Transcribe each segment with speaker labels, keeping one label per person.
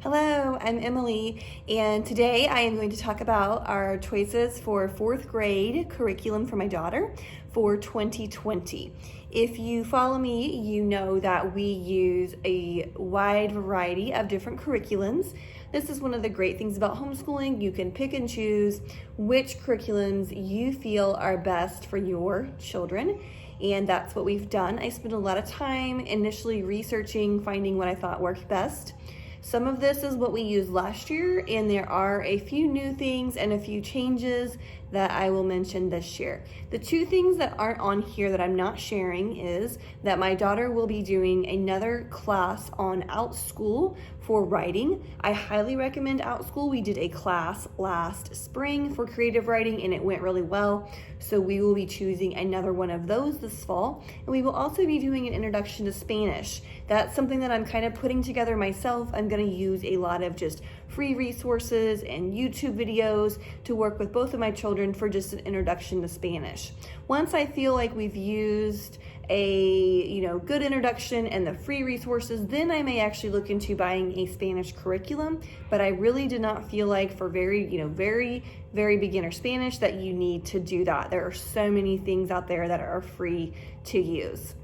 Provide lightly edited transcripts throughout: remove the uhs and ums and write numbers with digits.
Speaker 1: Hello, I'm Emily, and today I am going to talk about our choices for fourth grade curriculum for my daughter for 2020. If you follow me, you know that we use a wide variety of different curriculums. This is one of the great things about homeschooling. You can pick and choose which curriculums you feel are best for your children. And that's what we've done. I spent a lot of time initially researching, finding what I thought worked best. Some of this is what we used last year, and there are a few new things and a few changes that I will mention this year. The two things that aren't on here that I'm not sharing is that my daughter will be doing another class on OutSchool for writing. I highly recommend OutSchool. We did a class last spring for creative writing and it went really well. So we will be choosing another one of those this fall. And we will also be doing an introduction to Spanish. That's something that I'm kind of putting together myself. I'm going to use a lot of just free resources and YouTube videos to work with both of my children for just an introduction to Spanish. Once I feel like we've used a good introduction and the free resources, then I may actually look into buying a Spanish curriculum. But I really did not feel like for very beginner Spanish that you need to do that. There are so many things out there that are free to use.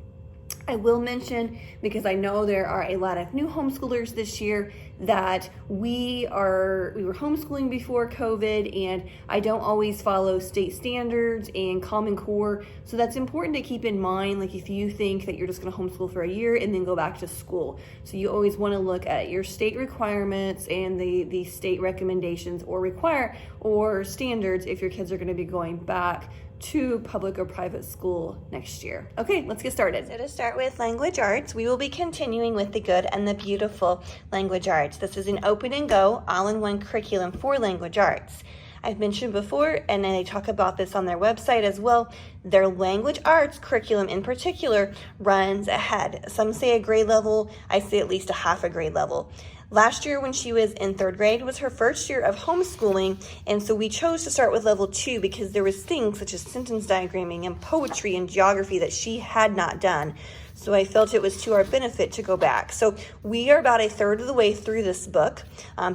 Speaker 1: I will mention, because I know there are a lot of new homeschoolers this year, that we were homeschooling before COVID, and I don't always follow state standards and Common Core. So that's important to keep in mind, like if you think that you're just going to homeschool for a year and then go back to school. So you always want to look at your state requirements and the state recommendations or standards if your kids are going to be going back to public or private school next year. Okay, let's get started. So to start with language arts, we will be continuing with the good and the beautiful language arts. This is an open and go, all-in-one curriculum for language arts. I've mentioned before, and they talk about this on their website as well, their language arts curriculum in particular runs ahead. Some say a grade level, I say at least a half a grade level. Last year when she was in third grade was her first year of homeschooling, and so we chose to start with level 2 because there was things such as sentence diagramming and poetry and geography that she had not done. So I felt it was to our benefit to go back. So we are about a third of the way through this book.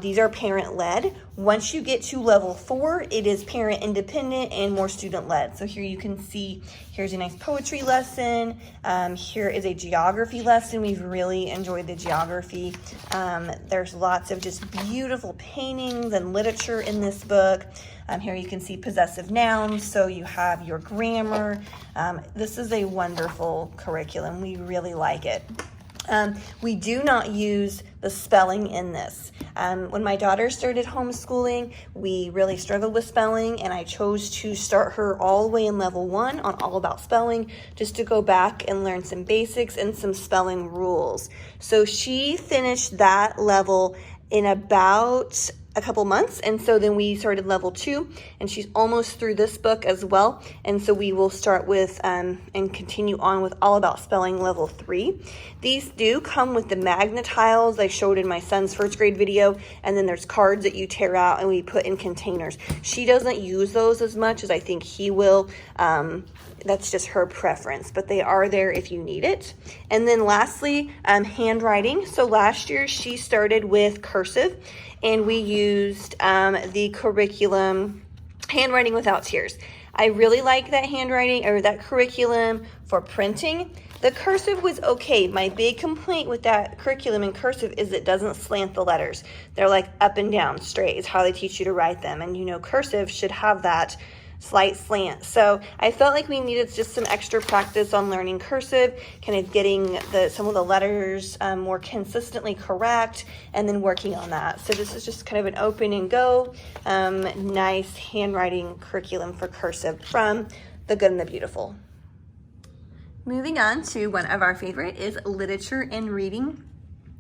Speaker 1: These are parent-led. Once you get to level 4, it is parent-independent and more student-led. So here you can see, here's a nice poetry lesson. Here is a geography lesson. We've really enjoyed the geography. There's lots of just beautiful paintings and literature in this book. Here you can see possessive nouns, so you have your grammar. This is a wonderful curriculum. We really like it. We do not use the spelling in this. When my daughter started homeschooling, we really struggled with spelling, and I chose to start her all the way in level 1 on All About Spelling, just to go back and learn some basics and some spelling rules. So she finished that level in about a couple months, and so then we started level 2, and she's almost through this book as well, and so we will start with and continue on with All About Spelling level 3. These do come with the magnet tiles I showed in my son's first grade video, and then there's cards that you tear out and we put in containers. She doesn't use those as much as I think he will. That's just her preference, but they are there if you need it. And then lastly, handwriting. So last year she started with cursive, and we used the curriculum Handwriting Without Tears. I really like that that curriculum for printing. The cursive was okay. My big complaint with that curriculum in cursive is it doesn't slant the letters. They're like up and down straight is how they teach you to write them. And cursive should have that slight slant. So I felt like we needed just some extra practice on learning cursive, kind of getting some of the letters more consistently correct, and then working on that. So this is just kind of an open and go, nice handwriting curriculum for cursive from The Good and the Beautiful. Moving on to one of our favorite is literature and reading.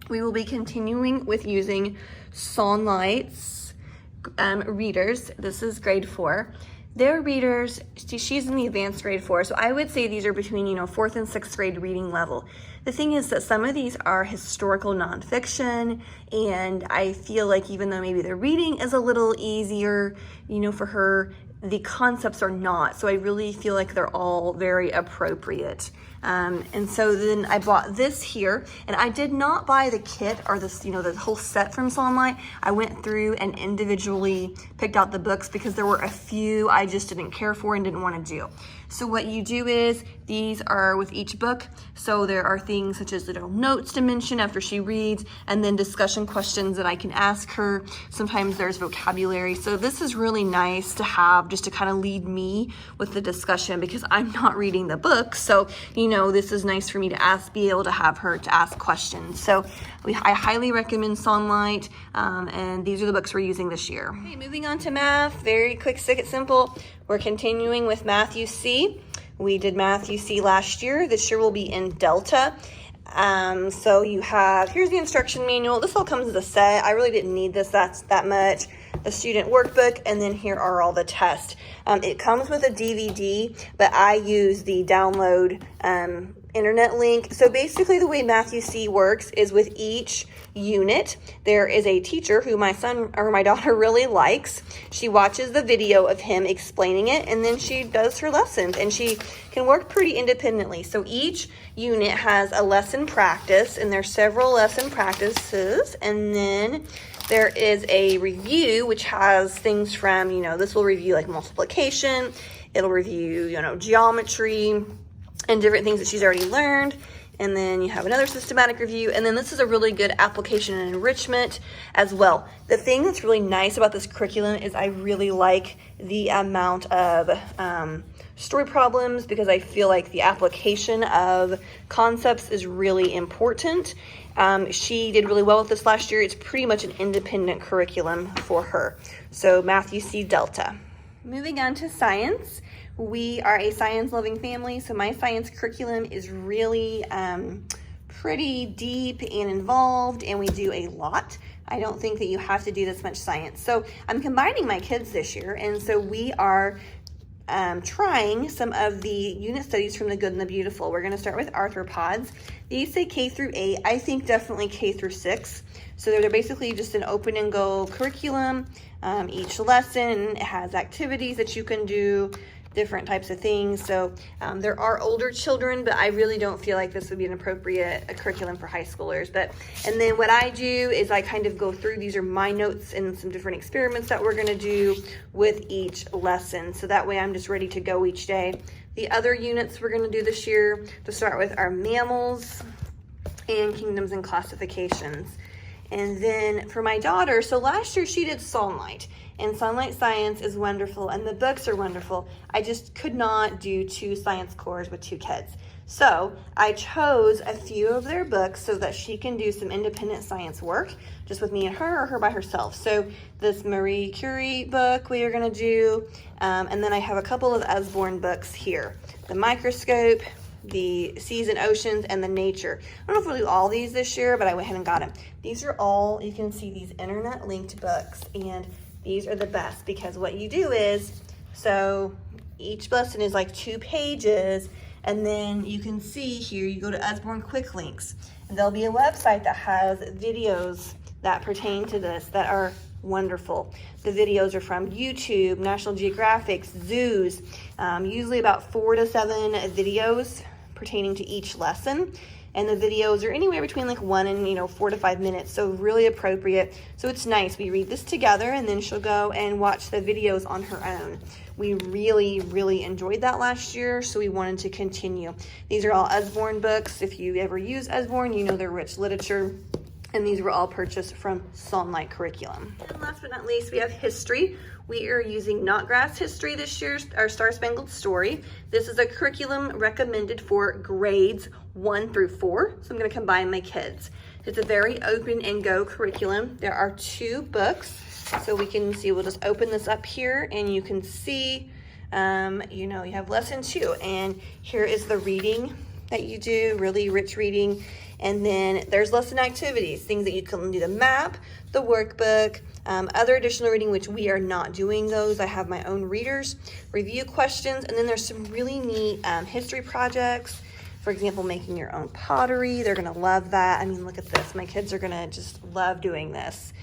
Speaker 1: We will be continuing with using Sonlight's readers. This is grade 4. Their readers, she's in the advanced grade 4, so I would say these are between 4th and 6th grade reading level. The thing is that some of these are historical nonfiction, and I feel like even though maybe the reading is a little easier, for her, the concepts are not. So I really feel like they're all very appropriate. And so then I bought this here, and I did not buy the kit or this, the whole set from Sonlight. I went through and individually picked out the books because there were a few I just didn't care for and didn't want to do. So what you do is, these are with each book. So there are things such as little notes to mention after she reads, and then discussion questions that I can ask her. Sometimes there's vocabulary. So this is really nice to have just to kind of lead me with the discussion because I'm not reading the book. So, this is nice for me to be able to have her to ask questions. So I highly recommend Sonlight, and these are the books we're using this year. Okay, moving on to math, very quick, simple. We're continuing with Matthew C. We did Matthew C last year. This year will be in Delta. So here's the instruction manual. This all comes as a set. I really didn't need this that much. The student workbook, and then here are all the tests. It comes with a DVD, but I use the download internet link. So basically the way Matthew C works is with each unit, there is a teacher who my son or my daughter really likes. She watches the video of him explaining it, and then she does her lessons, and she can work pretty independently. So each unit has a lesson practice, and there's several lesson practices, and then there is a review, which has things from, this will review like multiplication, it'll review, geometry, and different things that she's already learned. And then you have another systematic review. And then this is a really good application and enrichment as well. The thing that's really nice about this curriculum is I really like the amount of story problems, because I feel like the application of concepts is really important. She did really well with this last year. It's pretty much an independent curriculum for her. So Matthew C. Delta. Moving on to science. We are a science-loving family, so my science curriculum is really pretty deep and involved, and we do a lot. I don't think that you have to do this much science. So I'm combining my kids this year, and so we are trying some of the unit studies from The Good and the Beautiful. We're going to start with arthropods. These say K through 8. I think definitely K through 6. So they're basically just an open and go curriculum. Each lesson has activities that you can do, different types of things. So there are older children, but I really don't feel like this would be an appropriate curriculum for high schoolers. And then what I do is I kind of go through, these are my notes and some different experiments that we're going to do with each lesson. So that way I'm just ready to go each day. The other units we're going to do this year to start with are mammals and kingdoms and classifications. And then for my daughter, so last year she did Sonlight, and Sonlight Science is wonderful, and the books are wonderful. I just could not do 2 science cores with 2 kids. So I chose a few of their books so that she can do some independent science work, just with me and her, or her by herself. So this Marie Curie book we are gonna do, and then I have a couple of Usborne books here. The microscope, the seas and oceans, and the nature. I don't know if we'll do all these this year, but I went ahead and got them. These are all, you can see these internet linked books, and these are the best because what you do is, so each lesson is like 2 pages, and then you can see here, you go to Usborne Quick Links, and there'll be a website that has videos that pertain to this that are wonderful. The videos are from YouTube, National Geographic, zoos, usually about 4 to 7 videos pertaining to each lesson. And the videos are anywhere between like 1 and 4 to 5 minutes, so really appropriate. So it's nice. We read this together, and then she'll go and watch the videos on her own. We really enjoyed that last year, so we wanted to continue. These are all Usborne books. If you ever use Usborne, you know they're rich literature. And these were all purchased from Sonlight curriculum. And last but not least, we have history. We are using Notgrass history this year, our Star Spangled Story. This is a curriculum recommended for grades 1 through 4. So I'm going to combine my kids. It's a very open and go curriculum. There are 2 books. So we can see, we'll just open this up here, and you can see, you have lesson 2. And here is the reading that you do, really rich reading. And then there's lesson activities, things that you can do, the map, the workbook, other additional reading, which we are not doing those. I have my own readers, review questions, and then there's some really neat history projects. For example, making your own pottery. They're gonna love that. I mean, look at this. My kids are gonna just love doing this,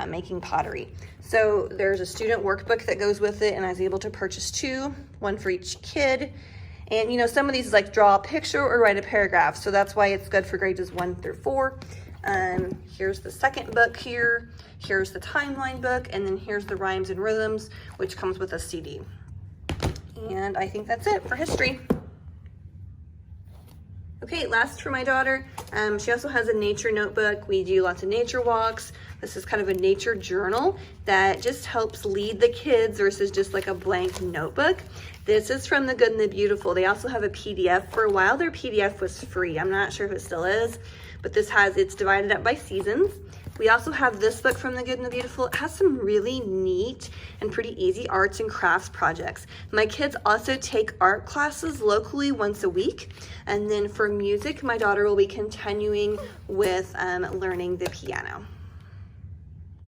Speaker 1: making pottery. So there's a student workbook that goes with it, and I was able to purchase 2, one for each kid. And you know, some of these is like draw a picture or write a paragraph, so that's why it's good for grades 1 through 4. Here's the second book here. Here's the timeline book, and then here's the rhymes and rhythms, which comes with a CD. And I think that's it for history. Okay, last for my daughter, she also has a nature notebook. We do lots of nature walks. This is kind of a nature journal that just helps lead the kids versus just like a blank notebook. This is from The Good and the Beautiful. They also have a PDF. For a while, their PDF was free. I'm not sure if it still is, but it's divided up by seasons. We also have this book from The Good and the Beautiful. It has some really neat and pretty easy arts and crafts projects. My kids also take art classes locally once a week. And then for music, my daughter will be continuing with learning the piano.